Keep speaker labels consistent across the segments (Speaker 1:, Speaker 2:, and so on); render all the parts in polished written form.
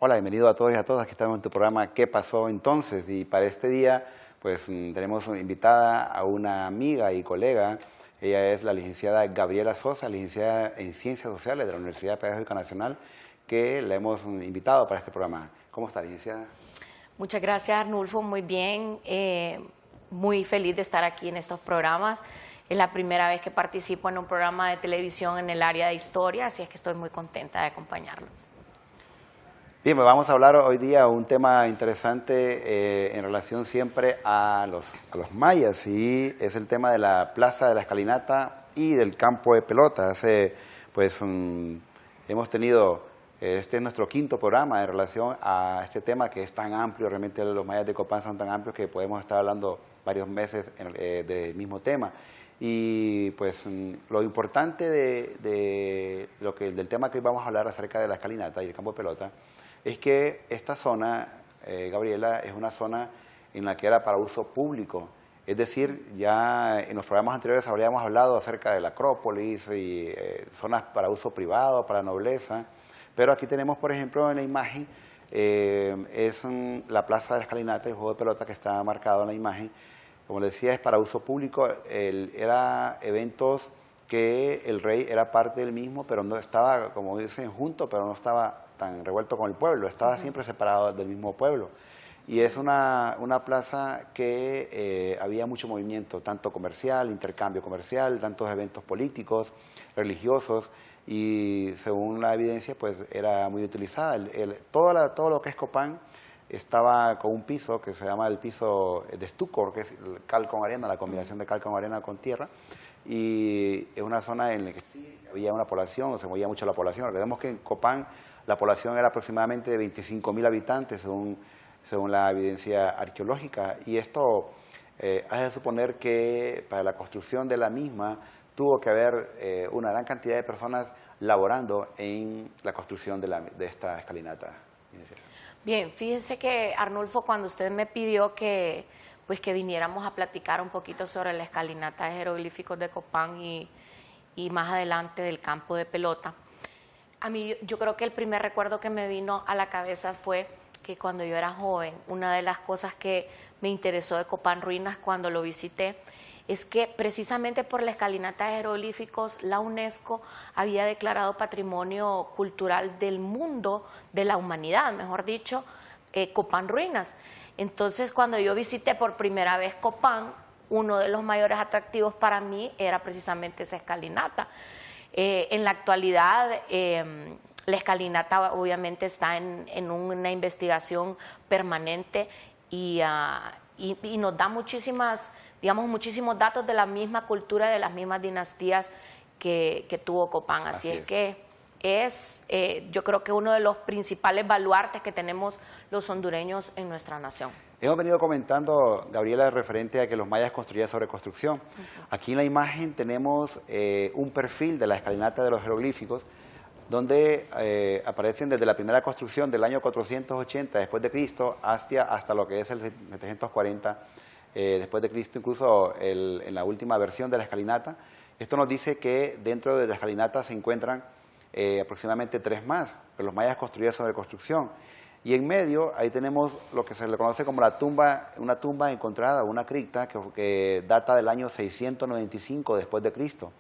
Speaker 1: Hola, bienvenido a todos y a todas. Aquí estamos en tu programa ¿Qué pasó entonces? Y para este día, pues tenemos invitada a una amiga y colega. Ella es la licenciada Gabriela Sosa, licenciada en Ciencias Sociales de la Universidad Pedagógica Nacional, que la hemos invitado para este programa. ¿Cómo está, licenciada?
Speaker 2: Muchas gracias, Arnulfo. Muy bien. Muy feliz de estar aquí en estos programas. Es la primera vez que participo en un programa de televisión en el área de historia, así es que estoy muy contenta de acompañarlos.
Speaker 1: Bien, pues vamos a hablar hoy día un tema interesante en relación siempre a los mayas, y es el tema de la Plaza de la Escalinata y del campo de pelota. Hemos tenido, este es nuestro quinto programa en relación a este tema que es tan amplio. Realmente los mayas de Copán son tan amplios que podemos estar hablando varios meses del mismo tema. Y pues lo importante del tema que hoy vamos a hablar acerca de la escalinata y el campo de pelota es que esta zona, Gabriela, es una zona en la que era para uso público. Es decir, ya en los programas anteriores habríamos hablado acerca de la Acrópolis y zonas para uso privado, para nobleza, pero aquí tenemos, por ejemplo, en la imagen, la Plaza de la Escalinata, el juego de pelota que está marcado en la imagen. Como les decía, es para uso público. Era eventos que el rey era parte del mismo, pero no estaba, como dicen, junto, pero no estaba tan revuelto con el pueblo, estaba siempre separado del mismo pueblo. Y es una plaza que había mucho movimiento, tanto comercial, intercambio comercial, tantos eventos políticos, religiosos, y según la evidencia, pues era muy utilizada. Todo lo que es Copán estaba con un piso que se llama el piso de estuco, que es el cal con arena, la combinación de cal con arena con tierra, y es una zona en la que sí había una población, se movía mucho la población. Recordemos que en Copán la población era aproximadamente de 25.000 habitantes, según la evidencia arqueológica, y esto hace suponer que para la construcción de la misma tuvo que haber una gran cantidad de personas laborando en la construcción de esta escalinata.
Speaker 2: Bien, fíjense que, Arnulfo, cuando usted me pidió que viniéramos a platicar un poquito sobre la escalinata de jeroglíficos de Copán y más adelante del campo de pelota, yo creo que el primer recuerdo que me vino a la cabeza fue que cuando yo era joven, una de las cosas que me interesó de Copán Ruinas cuando lo visité es que precisamente por la escalinata de jeroglíficos la UNESCO había declarado Patrimonio Cultural del Mundo, de la humanidad, mejor dicho, Copán Ruinas. Entonces, cuando yo visité por primera vez Copán, uno de los mayores atractivos para mí era precisamente esa escalinata. En la actualidad, la escalinata obviamente está en una investigación permanente y nos da muchísimos datos de la misma cultura, de las mismas dinastías que tuvo Copán. Así es que yo creo que uno de los principales baluartes que tenemos los hondureños en nuestra nación.
Speaker 1: Hemos venido comentando, Gabriela, referente a que los mayas construían sobre construcción. Aquí en la imagen tenemos un perfil de la escalinata de los jeroglíficos, donde aparecen desde la primera construcción del año 480 después de Cristo hasta lo que es el 740 después de Cristo, incluso en la última versión de la escalinata. Esto nos dice que dentro de la escalinata se encuentran aproximadamente 3 más, pero los mayas construían sobre construcción. Y en medio, ahí tenemos lo que se le conoce como una tumba encontrada, una cripta que data del año 695 después de Cristo.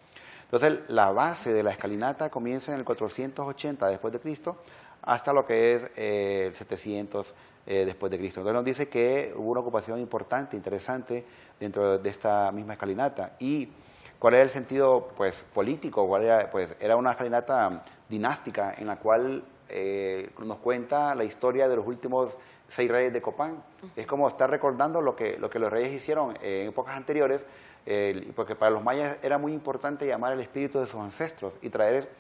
Speaker 1: Entonces, la base de la escalinata comienza en el 480 después de Cristo hasta lo que es el 700 después de Cristo. Entonces nos dice que hubo una ocupación importante, interesante dentro de esta misma escalinata. ¿Y cuál era el sentido político? Era una escalinata dinástica en la cual nos cuenta la historia de los últimos 6 reyes de Copán. Es como estar recordando lo que los reyes hicieron en épocas anteriores, porque para los mayas era muy importante llamar el espíritu de sus ancestros y traer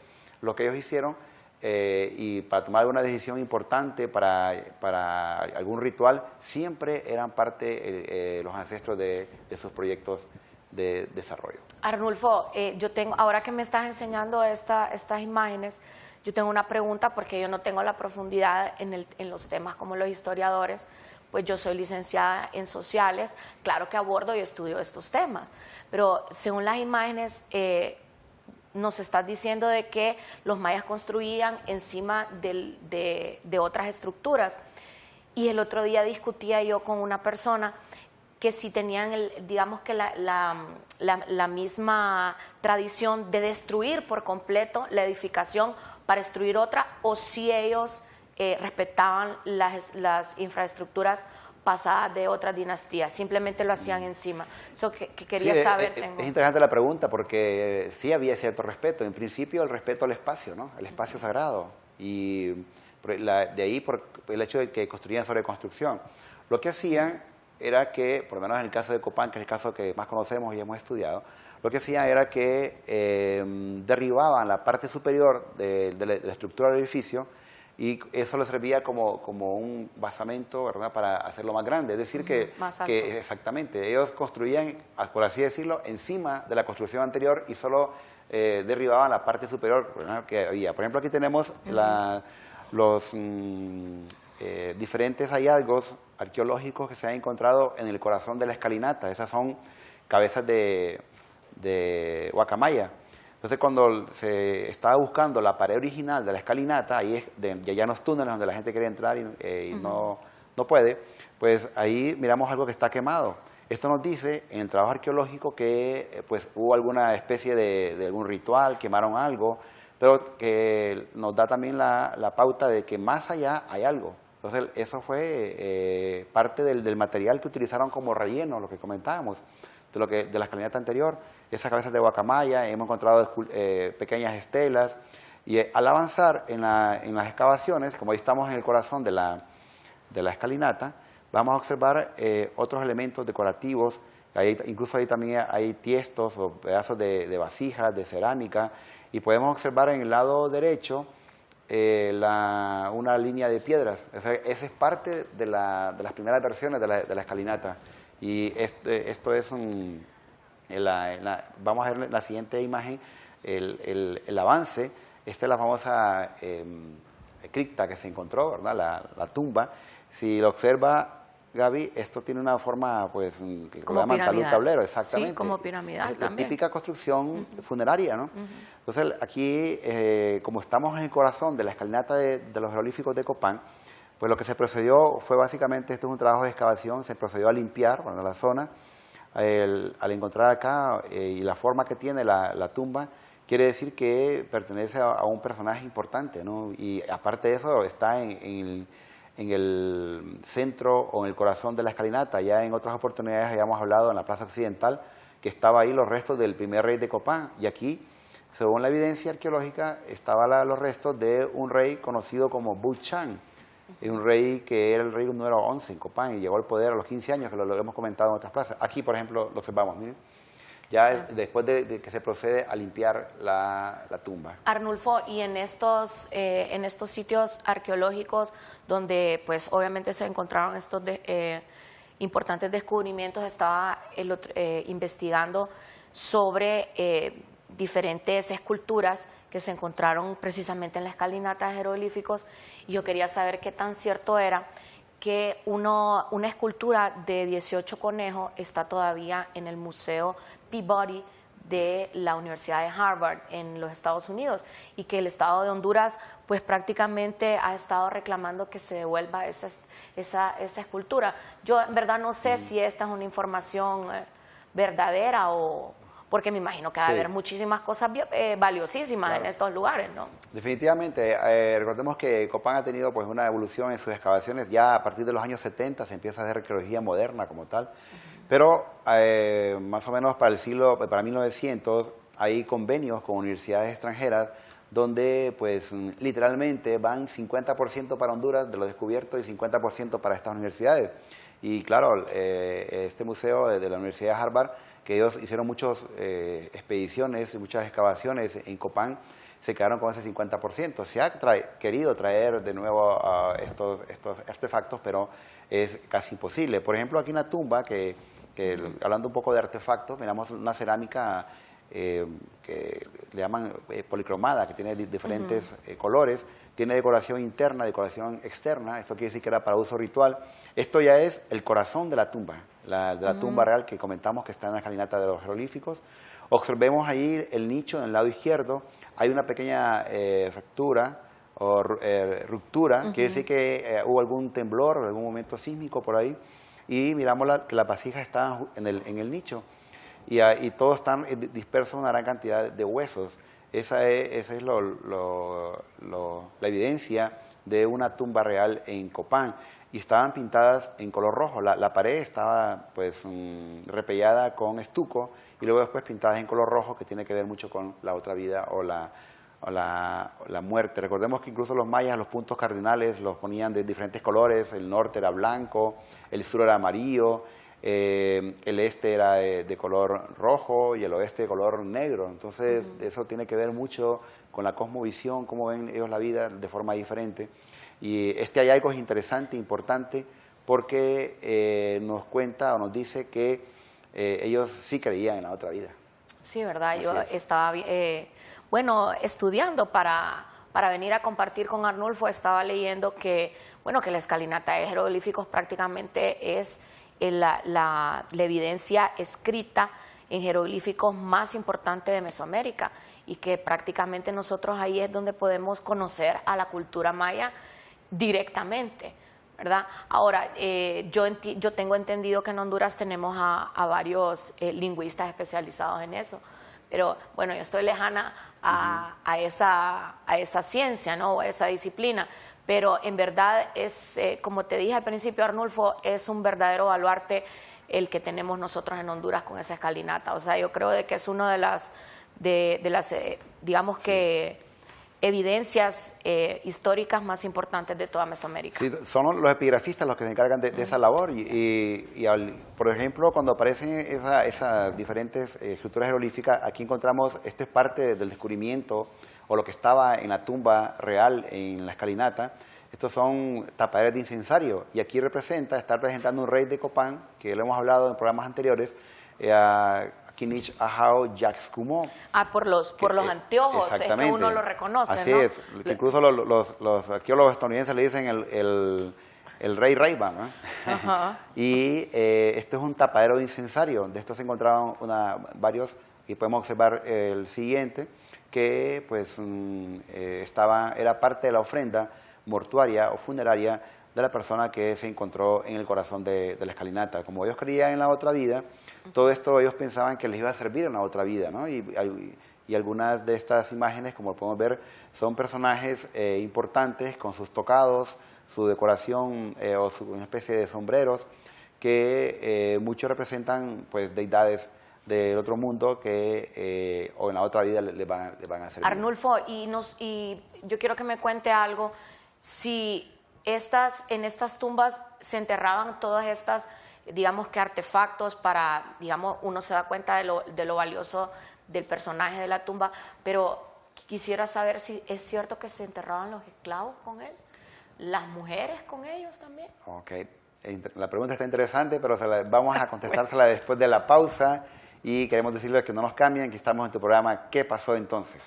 Speaker 1: lo que ellos hicieron, y para tomar una decisión importante, para algún ritual, siempre eran parte los ancestros de sus proyectos de desarrollo.
Speaker 2: Arnulfo, ahora que me estás enseñando estas imágenes, yo tengo una pregunta porque yo no tengo la profundidad en los temas como los historiadores, pues yo soy licenciada en sociales, claro que abordo y estudio estos temas, pero según las imágenes nos estás diciendo de que los mayas construían encima de otras estructuras. Y el otro día discutía yo con una persona que si tenían, digamos que la misma tradición de destruir por completo la edificación para destruir otra, o si ellos respetaban las infraestructuras pasadas de otras dinastías, simplemente lo hacían encima. Eso que quería
Speaker 1: Sí,
Speaker 2: saber.
Speaker 1: es interesante la pregunta porque sí había cierto respeto. En principio el respeto al espacio, ¿no? El espacio sagrado. Y de ahí por el hecho de que construían sobre construcción. Lo que hacían era que, por lo menos en el caso de Copán, que es el caso que más conocemos y hemos estudiado, lo que hacían era que derribaban la parte superior de la estructura del edificio y eso les servía como un basamento, ¿verdad?, para hacerlo más grande. Es decir, que exactamente, ellos construían, por así decirlo, encima de la construcción anterior y solo derribaban la parte superior, ¿verdad?, que había. Por ejemplo, aquí tenemos los diferentes hallazgos arqueológicos que se han encontrado en el corazón de la escalinata. Esas son cabezas de guacamaya. Entonces, cuando se estaba buscando la pared original de la escalinata, ahí es ya en los túneles donde la gente quiere entrar y no puede, pues ahí miramos algo que está quemado. Esto nos dice en el trabajo arqueológico que pues hubo alguna especie de algún ritual, quemaron algo, pero que nos da también la pauta de que más allá hay algo. Entonces, eso fue parte del material que utilizaron como relleno, lo que comentábamos, de la escalinata anterior. Esas cabezas de guacamaya, hemos encontrado pequeñas estelas, y al avanzar en las excavaciones, como ahí estamos en el corazón de la escalinata, vamos a observar otros elementos decorativos. Incluso ahí también hay tiestos o pedazos de vasijas, de cerámica, y podemos observar en el lado derecho una línea de piedras. Esa es parte de las primeras versiones de la escalinata. Y esto es vamos a ver en la siguiente imagen el avance. Esta es la famosa cripta que se encontró, ¿verdad? La tumba. Si lo observa, Gaby, esto tiene una forma, pues, que lo llaman talud tablero, exactamente.
Speaker 2: Sí, como piramidal
Speaker 1: la típica construcción funeraria, ¿no? Entonces, aquí, como estamos en el corazón de la escalinata de los jeroglíficos de Copán, pues lo que se procedió fue básicamente, esto es un trabajo de excavación, se procedió a limpiar, bueno, la zona. Al encontrar acá y la forma que tiene la tumba, quiere decir que pertenece a un personaje importante, ¿no? Y aparte de eso, está en el centro o en el corazón de la escalinata. Ya en otras oportunidades habíamos hablado en la Plaza Occidental que estaba ahí los restos del primer rey de Copán, y aquí, según la evidencia arqueológica, estaban los restos de un rey conocido como Buchan, un rey que era el rey número 11 en Copán y llegó al poder a los 15 años, que lo hemos comentado en otras plazas. Aquí, por ejemplo, lo observamos, miren, ya después de que se procede a limpiar la tumba.
Speaker 2: Arnulfo, y en estos sitios arqueológicos donde pues obviamente se encontraron estos importantes descubrimientos, estaba investigando sobre diferentes esculturas que se encontraron precisamente en la escalinata de jeroglíficos, y yo quería saber qué tan cierto era que una escultura de 18 conejos está todavía en el Museo Peabody de la Universidad de Harvard en los Estados Unidos, y que el Estado de Honduras pues prácticamente ha estado reclamando que se devuelva esa escultura. Yo en verdad no sé si esta es una información verdadera o... porque me imagino que va a haber muchísimas cosas valiosísimas en estos lugares, ¿no? Definitivamente.
Speaker 1: Recordemos que Copán ha tenido pues una evolución en sus excavaciones. Ya a partir de los años 70 se empieza a hacer arqueología moderna como tal. Pero más o menos para 1900 hay convenios con universidades extranjeras donde pues literalmente van 50% para Honduras de lo descubierto y 50% para estas universidades. Y claro, este museo de la Universidad de Harvard, que ellos hicieron muchas expediciones, muchas excavaciones en Copán, se quedaron con ese 50%. Se ha querido traer de nuevo estos artefactos, pero es casi imposible. Por ejemplo, aquí en la tumba, hablando un poco de artefactos, miramos una cerámica que le llaman policromada, que tiene diferentes colores, tiene decoración interna, decoración externa. Esto quiere decir que era para uso ritual. Esto ya es el corazón de la tumba, de la tumba real que comentamos que está en la escalinata de los jeroglíficos. Observemos ahí el nicho en el lado izquierdo, hay una pequeña fractura o ruptura, quiere decir que hubo algún temblor o algún momento sísmico por ahí, y miramos que las vasijas están en el nicho, y todos están dispersos en una gran cantidad de huesos. Esa es la evidencia de una tumba real en Copán, y estaban pintadas en color rojo. La pared estaba pues repellada con estuco y luego después pintadas en color rojo, que tiene que ver mucho con la otra vida o la muerte. Recordemos que incluso los mayas los puntos cardinales los ponían de diferentes colores: el norte era blanco, el sur era amarillo, el este era de color rojo y el oeste de color negro. Entonces eso tiene que ver mucho con la cosmovisión, cómo ven ellos la vida de forma diferente. Y este hallazgo es interesante, importante, porque nos cuenta o nos dice que ellos sí creían en la otra vida.
Speaker 2: Sí, ¿verdad?
Speaker 1: Así
Speaker 2: Yo
Speaker 1: es.
Speaker 2: estaba, bueno, estudiando para venir a compartir con Arnulfo, estaba leyendo que, bueno, que la escalinata de jeroglíficos prácticamente es la evidencia escrita en jeroglíficos más importante de Mesoamérica, y que prácticamente nosotros ahí es donde podemos conocer a la cultura maya directamente, ¿verdad? Ahora, yo tengo entendido que en Honduras tenemos a varios lingüistas especializados en eso, pero bueno, yo estoy lejana a esa ciencia, ¿no? O a esa disciplina, pero en verdad es, como te dije al principio, Arnulfo, es un verdadero baluarte el que tenemos nosotros en Honduras con esa escalinata. O sea, yo creo de que es una de las digamos que evidencias históricas más importantes de toda Mesoamérica.
Speaker 1: Sí, son los epigrafistas los que se encargan de esa labor, por ejemplo, cuando aparecen esas diferentes escrituras jeroglíficas, aquí encontramos, esto es parte del descubrimiento o lo que estaba en la tumba real en la escalinata. Estos son tapaderas de incensario, y aquí está representando un rey de Copán, que lo hemos hablado en programas anteriores, Kinich Ahau Yaxcumo.
Speaker 2: Por los anteojos, es que uno lo reconoce,
Speaker 1: Así
Speaker 2: ¿no?
Speaker 1: es, incluso los arqueólogos estadounidenses le dicen el rey Ray-Ban, ¿no? Y este es un tapadero de incensario. De estos se encontraban varios, y podemos observar el siguiente, que pues era parte de la ofrenda mortuaria o funeraria de la persona que se encontró en el corazón de la escalinata. Como ellos creían en la otra vida, todo esto ellos pensaban que les iba a servir en la otra vida, ¿no? Y algunas de estas imágenes, como podemos ver, son personajes importantes con sus tocados, su decoración una especie de sombreros, que muchos representan pues deidades del otro mundo que o en la otra vida le van a servir.
Speaker 2: Arnulfo, y yo quiero que me cuente algo, si en estas tumbas se enterraban todas estas, digamos que artefactos para, digamos, uno se da cuenta de lo valioso del personaje de la tumba, pero quisiera saber si es cierto que se enterraban los esclavos con él, las mujeres con ellos también.
Speaker 1: Ok, la pregunta está interesante, pero vamos a contestársela después de la pausa, y queremos decirles que no nos cambien, que estamos en tu programa ¿Qué pasó entonces?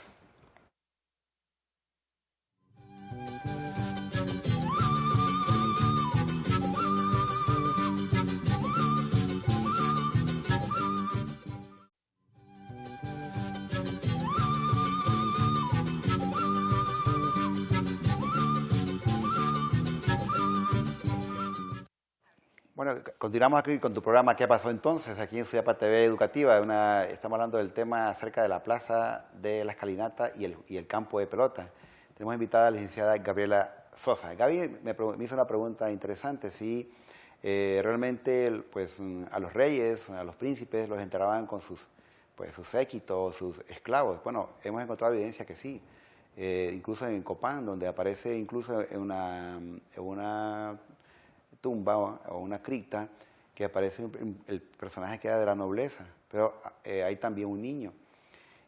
Speaker 1: Bueno, continuamos aquí con tu programa ¿Qué pasó entonces? Aquí en Suyapa TV Educativa. Estamos hablando del tema acerca de la plaza de la escalinata y el campo de pelota. Tenemos invitada a la licenciada Gabriela Sosa. Gaby me hizo una pregunta interesante, si realmente pues, a los reyes, a los príncipes, los enterraban con sus séquitos, sus esclavos. Bueno, hemos encontrado evidencia que sí. Incluso en Copán, donde aparece incluso en una tumba o una cripta, que aparece el personaje que era de la nobleza, pero hay también un niño,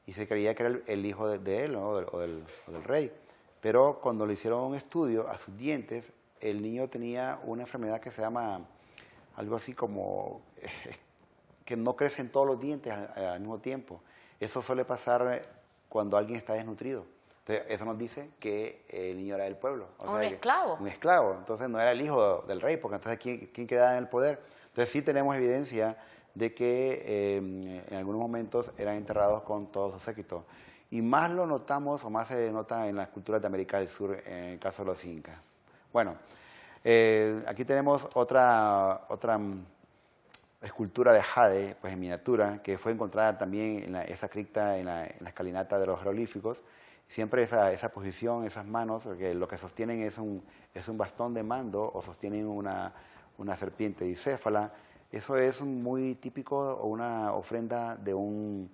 Speaker 1: y se creía que era el hijo de él, ¿no? o del rey, pero cuando le hicieron un estudio a sus dientes, el niño tenía una enfermedad que se llama algo así como que no crecen todos los dientes al mismo tiempo. Eso suele pasar cuando alguien está desnutrido. Entonces, eso nos dice que el niño era del pueblo.
Speaker 2: Un esclavo.
Speaker 1: Un esclavo. Entonces, no era el hijo del rey, porque entonces, ¿quién quedaba en el poder? Entonces, sí tenemos evidencia de que en algunos momentos eran enterrados con todo su séquito. Y más lo notamos, o más se nota en las culturas de América del Sur, en el caso de los incas. Bueno, aquí tenemos otra escultura de jade, pues en miniatura, que fue encontrada también en esa cripta, en la escalinata de los jeroglíficos. Siempre esa posición, esas manos, porque lo que sostienen es un bastón de mando o sostienen una serpiente dicéfala. Eso es muy típico, o una ofrenda de un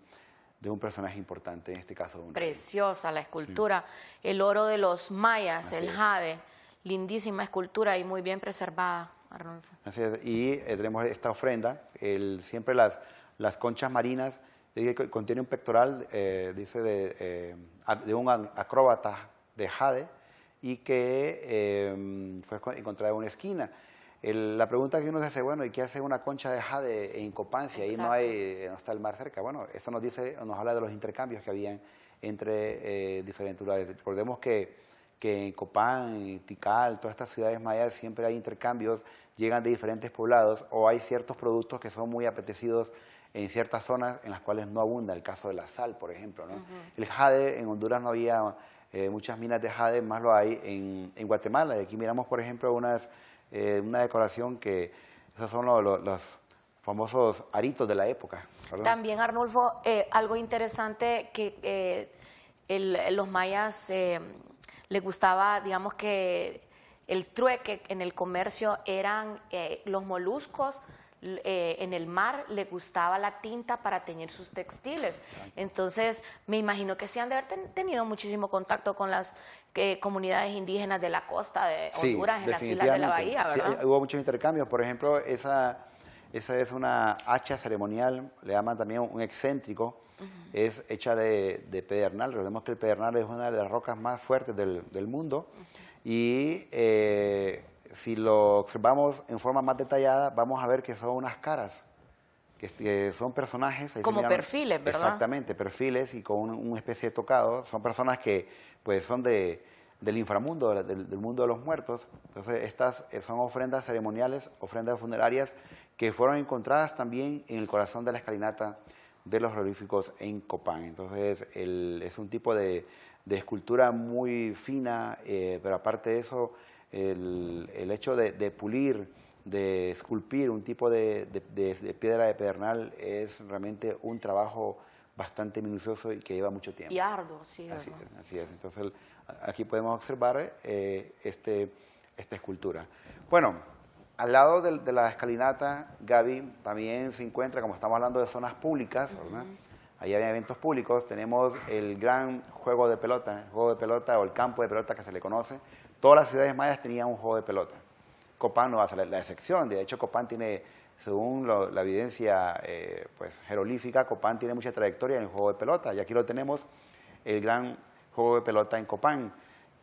Speaker 1: personaje importante, en este caso de un rey.
Speaker 2: Preciosa la escultura. Sí. El oro de los mayas, así el jade. Lindísima escultura y muy bien preservada, Arnulfo.
Speaker 1: Así es. Y tenemos esta ofrenda, siempre las conchas marinas, contiene un pectoral, dice, de un acróbata de jade, y que fue encontrada en una esquina. La pregunta que uno se hace, bueno, ¿y qué hace una concha de jade en Copán si ahí no está el mar cerca? Bueno, esto nos habla de los intercambios que habían entre diferentes lugares. Recordemos que en Copán, Tikal, todas estas ciudades mayas siempre hay intercambios, llegan de diferentes poblados, o hay ciertos productos que son muy apetecidos en ciertas zonas en las cuales no abunda, el caso de la sal, por ejemplo, ¿no? El jade, en Honduras no había muchas minas de jade, más lo hay en Guatemala. Y aquí miramos, por ejemplo, una decoración que esos son los famosos aritos de la época, ¿verdad?
Speaker 2: También, Arnulfo, algo interesante que los mayas les gustaba, digamos, que el trueque en el comercio eran los moluscos. En el mar le gustaba la tinta para teñir sus textiles. Exacto. Entonces, me imagino que sí han de haber tenido muchísimo contacto con las comunidades indígenas de la costa de Honduras, sí, en las islas de la bahía, ¿verdad?
Speaker 1: Sí, hubo muchos intercambios. Por ejemplo, esa es una hacha ceremonial, le llaman también un excéntrico, es hecha de pedernal. Recordemos que el pedernal es una de las rocas más fuertes del mundo, y si lo observamos en forma más detallada, vamos a ver que son unas caras, que son personajes.
Speaker 2: Como perfiles, ¿verdad?
Speaker 1: Exactamente, perfiles y con una especie de tocado. Son personas que pues son del inframundo, del mundo de los muertos. Entonces, estas son ofrendas ceremoniales, ofrendas funerarias, que fueron encontradas también en el corazón de la escalinata de los jeroglíficos en Copán. Entonces, es un tipo de escultura muy fina, pero aparte de eso, el hecho de pulir, de esculpir un tipo de piedra de pedernal es realmente un trabajo bastante minucioso y que lleva mucho tiempo.
Speaker 2: Y arduo, sí.
Speaker 1: Así es. Entonces, aquí podemos observar esta escultura. Bueno, al lado de la escalinata, Gaby, también se encuentra, como estamos hablando de zonas públicas, ¿verdad? Ahí hay eventos públicos, tenemos el gran juego de pelota, o el campo de pelota que se le conoce. Todas las ciudades mayas tenían un juego de pelota. Copán no va a ser la excepción. De hecho, Copán tiene, según la evidencia pues, jeroglífica, Copán tiene mucha trayectoria en el juego de pelota. Y aquí lo tenemos, el gran juego de pelota en Copán,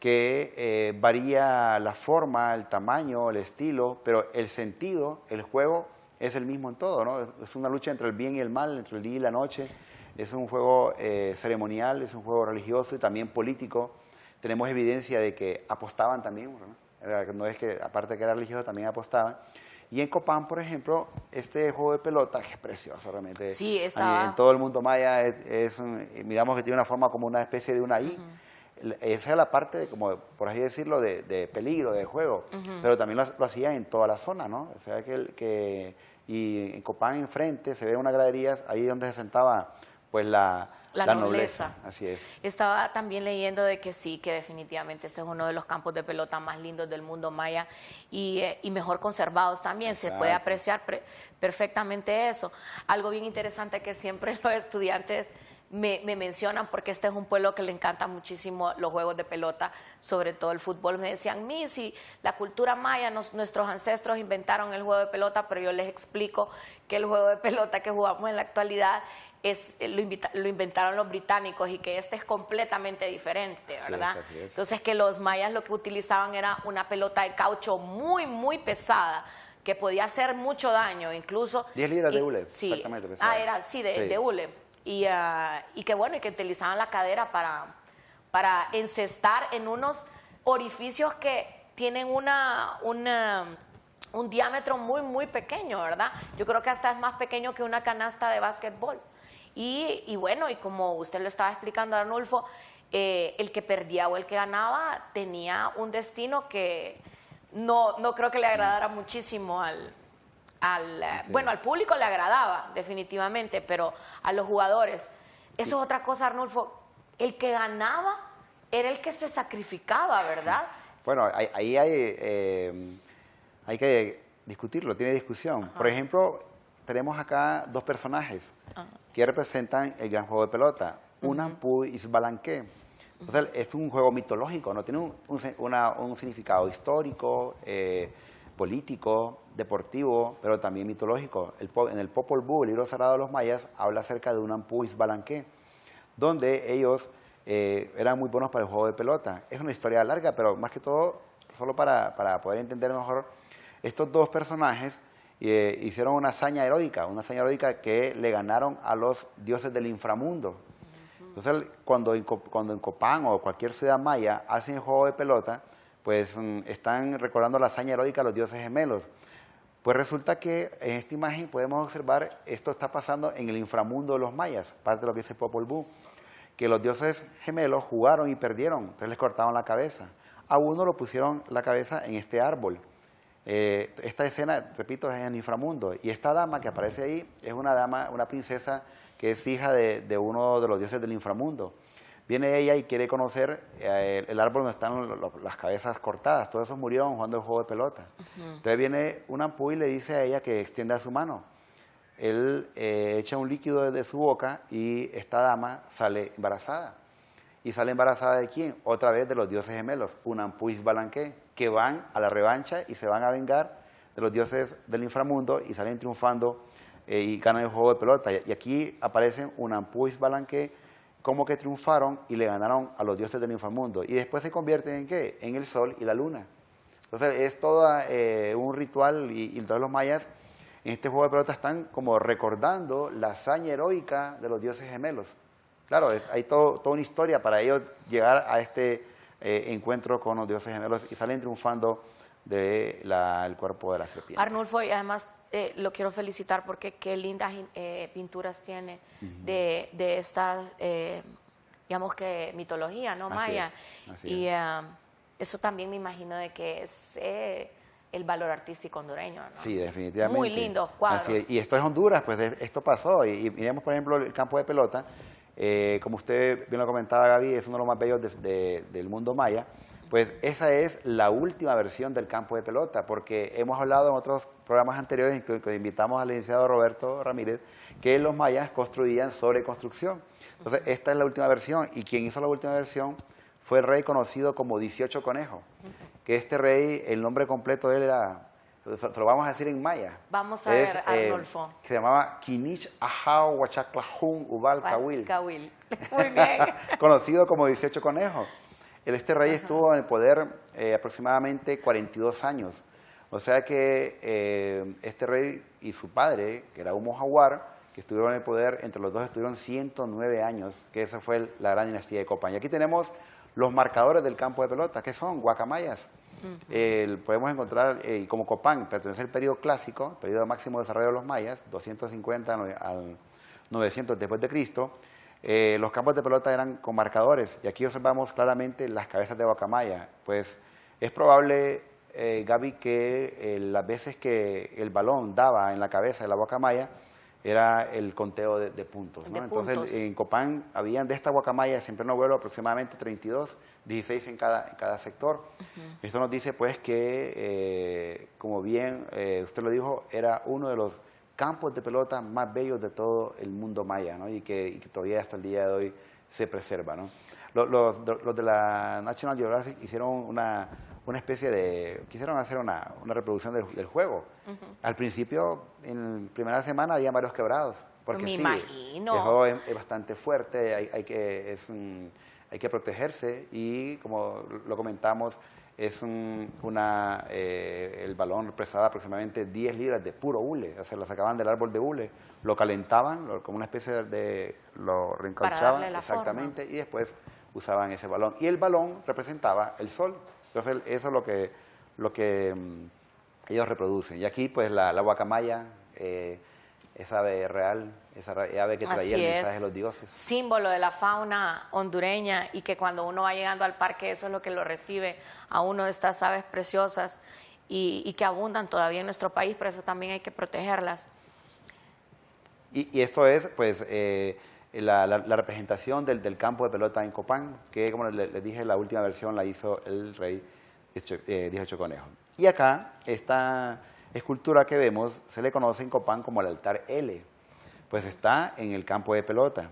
Speaker 1: que varía la forma, el tamaño, el estilo, pero el sentido, el juego es el mismo en todo, ¿no? Es una lucha entre el bien y el mal, entre el día y la noche. Es un juego ceremonial, es un juego religioso y también político. Tenemos evidencia de que apostaban también, ¿no? No es que, aparte de que era religioso, también apostaban. Y en Copán, por ejemplo, este juego de pelota, que es precioso realmente.
Speaker 2: Sí, estaba.
Speaker 1: En todo el mundo maya, miramos que tiene una forma como una especie de una I. Esa es la parte, como por así decirlo, de peligro, de juego. Pero también lo hacían en toda la zona, ¿no? O sea, y en Copán, enfrente, se ven unas graderías, ahí donde se sentaba pues la nobleza. Así es.
Speaker 2: Estaba también leyendo de que sí, que definitivamente este es uno de los campos de pelota más lindos del mundo maya y mejor conservados también. Exacto. Se puede apreciar perfectamente eso. Algo bien interesante que siempre los estudiantes me mencionan, porque este es un pueblo que le encanta muchísimo los juegos de pelota, sobre todo el fútbol. Me decían, si la cultura maya, nuestros ancestros inventaron el juego de pelota, pero yo les explico que el juego de pelota que jugamos en la actualidad lo inventaron los británicos y que este es completamente diferente, ¿verdad?
Speaker 1: Así es.
Speaker 2: Entonces, que los mayas lo que utilizaban era una pelota de caucho muy, muy pesada, que podía hacer mucho daño, incluso...
Speaker 1: 10 libras de hule,
Speaker 2: sí,
Speaker 1: exactamente. Pesada.
Speaker 2: De hule. Y que bueno, y que utilizaban la cadera para encestar en unos orificios que tienen un diámetro muy, muy pequeño, ¿verdad? Yo creo que hasta es más pequeño que una canasta de básquetbol. Y bueno, y como usted lo estaba explicando, Arnulfo, el que perdía o el que ganaba tenía un destino que no creo que le agradara muchísimo bueno, al público le agradaba, definitivamente, pero a los jugadores. Eso es otra cosa, Arnulfo. El que ganaba era el que se sacrificaba, ¿verdad?
Speaker 1: Bueno, ahí hay que discutirlo, tiene discusión.
Speaker 2: Ajá.
Speaker 1: Por ejemplo, tenemos acá dos personajes que representan el gran juego de pelota, Unampu y Balanqué. Entonces, es un juego mitológico, no tiene un significado histórico, político, deportivo, pero también mitológico. En el Popol Vuh, el libro sagrado de los mayas, habla acerca de Unampu y Balanqué, donde ellos eran muy buenos para el juego de pelota. Es una historia larga, pero más que todo, solo para poder entender mejor, estos dos personajes hicieron una hazaña heroica que le ganaron a los dioses del inframundo. Entonces, cuando en Copán o cualquier ciudad maya hacen el juego de pelota, pues están recordando la hazaña heroica de los dioses gemelos. Pues resulta que en esta imagen podemos observar, esto está pasando en el inframundo de los mayas, parte de lo que dice Popol Vuh, que los dioses gemelos jugaron y perdieron, entonces les cortaron la cabeza. A uno lo pusieron la cabeza en este árbol. Esta escena, repito, es en el inframundo. Y esta dama que aparece ahí es una dama, una princesa que es hija de uno de los dioses del inframundo. Viene ella y quiere conocer el árbol donde están las cabezas cortadas. Todos esos murieron jugando el juego de pelota. Entonces viene Unampu y le dice a ella que extienda su mano. Él echa un líquido desde su boca y esta dama sale embarazada. ¿Y sale embarazada de quién? Otra vez de los dioses gemelos, Unampu y Balanqué, que van a la revancha y se van a vengar de los dioses del inframundo y salen triunfando y ganan el juego de pelota. Y aquí aparecen Unampu y Balanqué como que triunfaron y le ganaron a los dioses del inframundo. Y después se convierten en ¿qué? En el sol y la luna. Entonces es todo un ritual y todos los mayas en este juego de pelota están como recordando la hazaña heroica de los dioses gemelos. Claro, hay toda una historia para ellos llegar a este encuentro con los dioses gemelos y salen triunfando del cuerpo de la serpiente.
Speaker 2: Arnulfo, y además lo quiero felicitar porque qué lindas pinturas tiene de esta, digamos que mitología, ¿no? Maya.
Speaker 1: Así es.
Speaker 2: Eso también me imagino de que es el valor artístico hondureño, ¿no?
Speaker 1: Sí, definitivamente.
Speaker 2: Muy lindos cuadros.
Speaker 1: Así es. Y esto es Honduras, pues esto pasó. Y miremos, por ejemplo, el campo de pelota. Como usted bien lo comentaba, Gaby, es uno de los más bellos del mundo maya. Pues esa es la última versión del campo de pelota, porque hemos hablado en otros programas anteriores, que invitamos al licenciado Roberto Ramírez, que los mayas construían sobre construcción. Entonces, esta es la última versión, y quien hizo la última versión fue el rey conocido como 18 Conejo, que este rey, el nombre completo de él era, se lo vamos a decir en maya.
Speaker 2: Vamos a ver, Arnulfo.
Speaker 1: Se llamaba Kinich Ajao Huachaclajún Ubal Cawil.
Speaker 2: Muy bien.
Speaker 1: Conocido como 18 Conejo. Este rey estuvo en el poder aproximadamente 42 años. O sea que este rey y su padre, que era Humo Jaguar, que estuvieron en el poder, entre los dos estuvieron 109 años, que esa fue la gran dinastía de Copán. Y aquí tenemos los marcadores del campo de pelota, que son guacamayas. Podemos encontrar, y como Copán pertenece al periodo clásico, el periodo máximo de desarrollo de los mayas, 250 al 900 después de Cristo, los campos de pelota eran con marcadores, y aquí observamos claramente las cabezas de guacamaya. Pues es probable, Gaby, que las veces que el balón daba en la cabeza de la guacamaya era el conteo de puntos, ¿no? Entonces, en Copán habían de esta guacamaya, siempre no vuelo, aproximadamente 32, 16 en cada sector. Esto nos dice pues que, como bien usted lo dijo, era uno de los campos de pelota más bellos de todo el mundo maya, ¿no? y que todavía hasta el día de hoy se preserva, ¿no? Los de la National Geographic hicieron una especie de, quisieron hacer una reproducción del juego. Al principio, en primera semana, había varios quebrados, porque
Speaker 2: Me
Speaker 1: sí,
Speaker 2: imagino.
Speaker 1: el juego es bastante fuerte, hay que protegerse, y como lo comentamos, el balón pesaba aproximadamente 10 libras de puro hule, o sea, lo sacaban del árbol de hule, lo calentaban como una especie lo reencauchaban, exactamente, y después usaban ese balón. Y el balón representaba el sol. Entonces, eso es lo que ellos reproducen. Y aquí, pues, la guacamaya, esa ave real, esa ave que traía el mensaje de los dioses.
Speaker 2: Símbolo de la fauna hondureña, y que cuando uno va llegando al parque, eso es lo que lo recibe a uno, de estas aves preciosas y que abundan todavía en nuestro país, por eso también hay que protegerlas.
Speaker 1: Y esto es, pues, la representación del campo de pelota en Copán, que, como les dije, la última versión la hizo el rey 18 Conejo. Y acá, esta escultura que vemos, se le conoce en Copán como el altar L, pues está en el campo de pelota.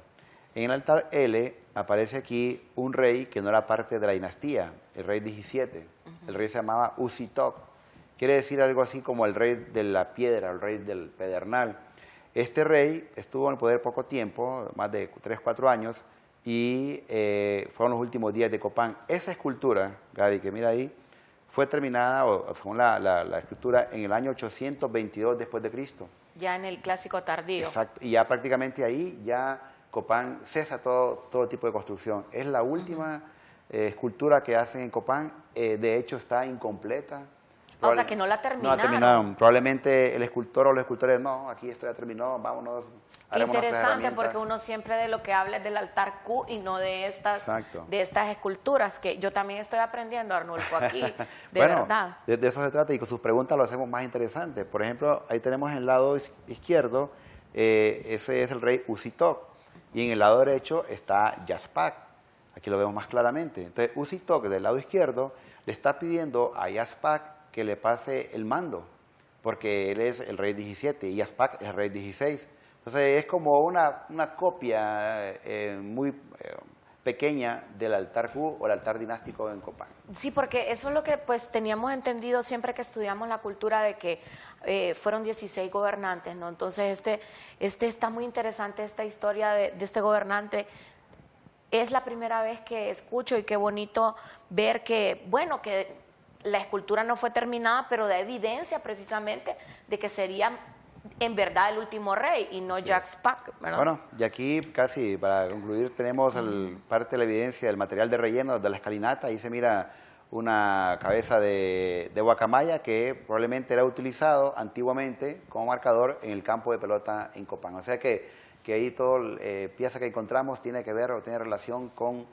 Speaker 1: En el altar L aparece aquí un rey que no era parte de la dinastía, el rey 17. El rey se llamaba Usitoc. Quiere decir algo así como el rey de la piedra, el rey del pedernal. Este rey estuvo en el poder poco tiempo, más de 3 o 4 años, y fueron los últimos días de Copán. Esa escultura, Gaby, que mira ahí, fue terminada, o según la escultura, en el año 822 después de Cristo.
Speaker 2: Ya en el clásico tardío.
Speaker 1: Exacto, y ya prácticamente ahí ya Copán cesa todo tipo de construcción. Es la última escultura que hacen en Copán, de hecho está incompleta.
Speaker 2: O sea, que no la terminaron.
Speaker 1: No la terminaron. Probablemente el escultor o los escultores, no, aquí esto ya terminó, vámonos.
Speaker 2: Qué interesante, porque uno siempre de lo que habla es del altar Q y no de estas esculturas, que yo también estoy aprendiendo, Arnulfo, aquí, verdad.
Speaker 1: De eso se trata, y con sus preguntas lo hacemos más interesante. Por ejemplo, ahí tenemos en el lado izquierdo, ese es el rey Usitoc, y en el lado derecho está Yazpac. Aquí lo vemos más claramente. Entonces, Usitoc, del lado izquierdo, le está pidiendo a Yazpac que le pase el mando, porque él es el rey 17 y Yazpac es el rey 16. Entonces es como una copia muy pequeña del altar Q o el altar dinástico en Copán.
Speaker 2: Sí, porque eso es lo que pues teníamos entendido siempre que estudiamos la cultura, de que fueron 16 gobernantes, ¿no? Entonces está muy interesante esta historia de este gobernante. Es la primera vez que escucho, y qué bonito ver que, bueno, que la escultura no fue terminada, pero da evidencia precisamente de que sería en verdad el último rey y no Yazpac, ¿verdad?
Speaker 1: Bueno, y aquí casi para concluir tenemos parte de la evidencia del material de relleno de la escalinata. Ahí se mira una cabeza de guacamaya que probablemente era utilizado antiguamente como marcador en el campo de pelota en Copán. O sea que ahí toda pieza que encontramos tiene que ver o tiene relación con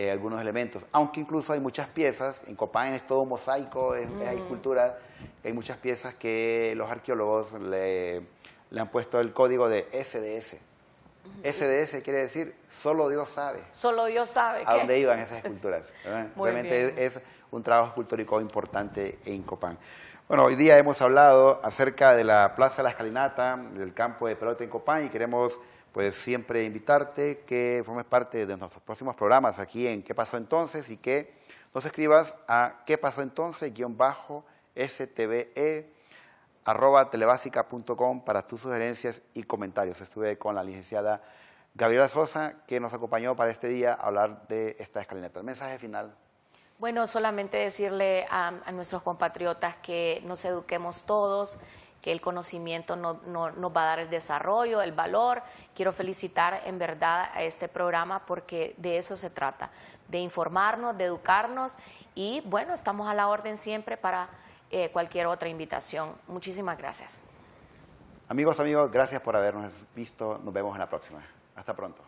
Speaker 1: algunos elementos, aunque incluso hay muchas piezas, en Copán es todo mosaico, hay cultura, hay muchas piezas que los arqueólogos le han puesto el código de SDS. SDS quiere decir, solo Dios sabe.
Speaker 2: Solo Dios sabe.
Speaker 1: A dónde iban esas esculturas. Realmente
Speaker 2: bien.
Speaker 1: es un trabajo escultórico importante en Copán. Bueno, hoy día hemos hablado acerca de la Plaza de la Escalinata, del campo de pelota en Copán, y queremos pues siempre invitarte que formes parte de nuestros próximos programas aquí en ¿Qué pasó entonces? Y que nos escribas a ¿qué pasó entonces? _STVE@telebasica.com para tus sugerencias y comentarios. Estuve con la licenciada Gabriela Sosa, que nos acompañó para este día a hablar de esta escalinata. El mensaje final.
Speaker 2: Bueno, solamente decirle a nuestros compatriotas que nos eduquemos todos, que el conocimiento nos va a dar el desarrollo, el valor. Quiero felicitar en verdad a este programa, porque de eso se trata, de informarnos, de educarnos, y bueno, estamos a la orden siempre para cualquier otra invitación. Muchísimas gracias.
Speaker 1: Amigos, gracias por habernos visto. Nos vemos en la próxima. Hasta pronto.